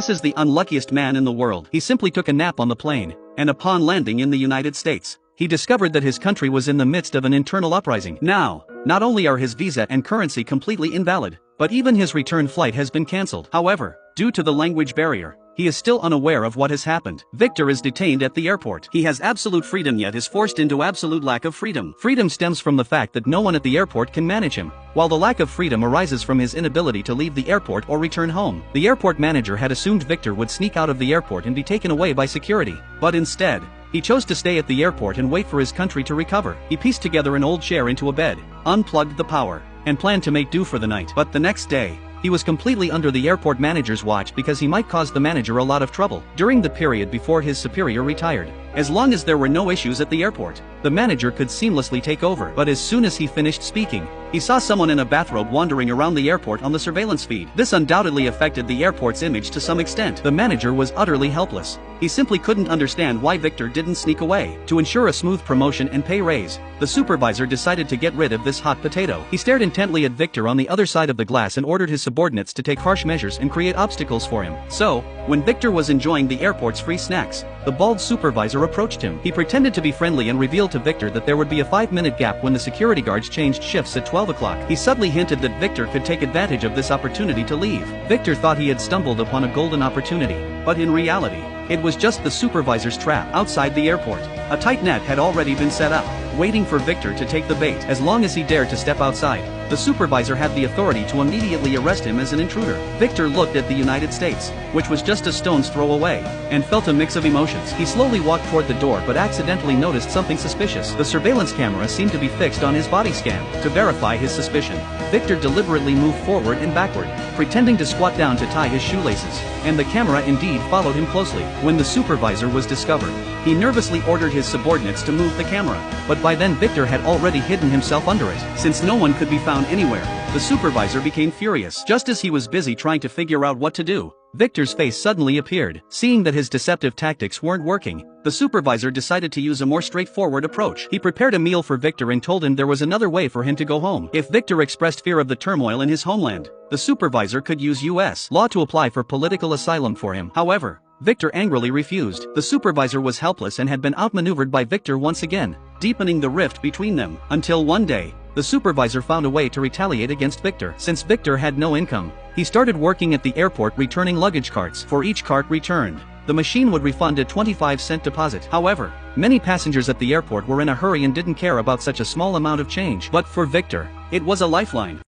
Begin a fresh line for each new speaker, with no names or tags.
This is the unluckiest man in the world. He simply took a nap on the plane, and upon landing in the United States, he discovered that his country was in the midst of an internal uprising. Now, not only are his visa and currency completely invalid, but even his return flight has been cancelled. However, due to the language barrier, he is still unaware of what has happened. Victor is detained at the airport. He has absolute freedom yet is forced into absolute lack of freedom. Freedom stems from the fact that no one at the airport can manage him, while the lack of freedom arises from his inability to leave the airport or return home. The airport manager had assumed Victor would sneak out of the airport and be taken away by security, but instead, he chose to stay at the airport and wait for his country to recover. He pieced together an old chair into a bed, unplugged the power, and planned to make do for the night. But the next day, he was completely under the airport manager's watch because he might cause the manager a lot of trouble during the period before his superior retired. As long as there were no issues at the airport, the manager could seamlessly take over. But as soon as he finished speaking, he saw someone in a bathrobe wandering around the airport on the surveillance feed. This undoubtedly affected the airport's image to some extent. The manager was utterly helpless. He simply couldn't understand why Victor didn't sneak away. To ensure a smooth promotion and pay raise, the supervisor decided to get rid of this hot potato. He stared intently at Victor on the other side of the glass and ordered his subordinates to take harsh measures and create obstacles for him. So, when Victor was enjoying the airport's free snacks, the bald supervisor approached him. He pretended to be friendly and revealed to Victor that there would be a 5-minute gap when the security guards changed shifts at 12 o'clock. He subtly hinted that Victor could take advantage of this opportunity to leave. Victor thought he had stumbled upon a golden opportunity, but in reality, it was just the supervisor's trap. Outside the airport, a tight net had already been set up, waiting for Victor to take the bait. As long as he dared to step outside, the supervisor had the authority to immediately arrest him as an intruder. Victor looked at the United States, which was just a stone's throw away, and felt a mix of emotions. He slowly walked toward the door but accidentally noticed something suspicious. The surveillance camera seemed to be fixed on his body scan. To verify his suspicion, Victor deliberately moved forward and backward, pretending to squat down to tie his shoelaces, and the camera indeed followed him closely. When the supervisor was discovered, he nervously ordered his subordinates to move the camera, but by then Victor had already hidden himself under it. Since no one could be found anywhere, the supervisor became furious. Just as he was busy trying to figure out what to do, Victor's face suddenly appeared. Seeing that his deceptive tactics weren't working, the supervisor decided to use a more straightforward approach. He prepared a meal for Victor and told him there was another way for him to go home. If Victor expressed fear of the turmoil in his homeland, the supervisor could use U.S. law to apply for political asylum for him. However, Victor angrily refused. The supervisor was helpless and had been outmaneuvered by Victor once again, deepening the rift between them, until one day, the supervisor found a way to retaliate against Victor. Since Victor had no income, he started working at the airport returning luggage carts. For each cart returned, the machine would refund a 25-cent deposit. However, many passengers at the airport were in a hurry and didn't care about such a small amount of change. But for Victor, it was a lifeline.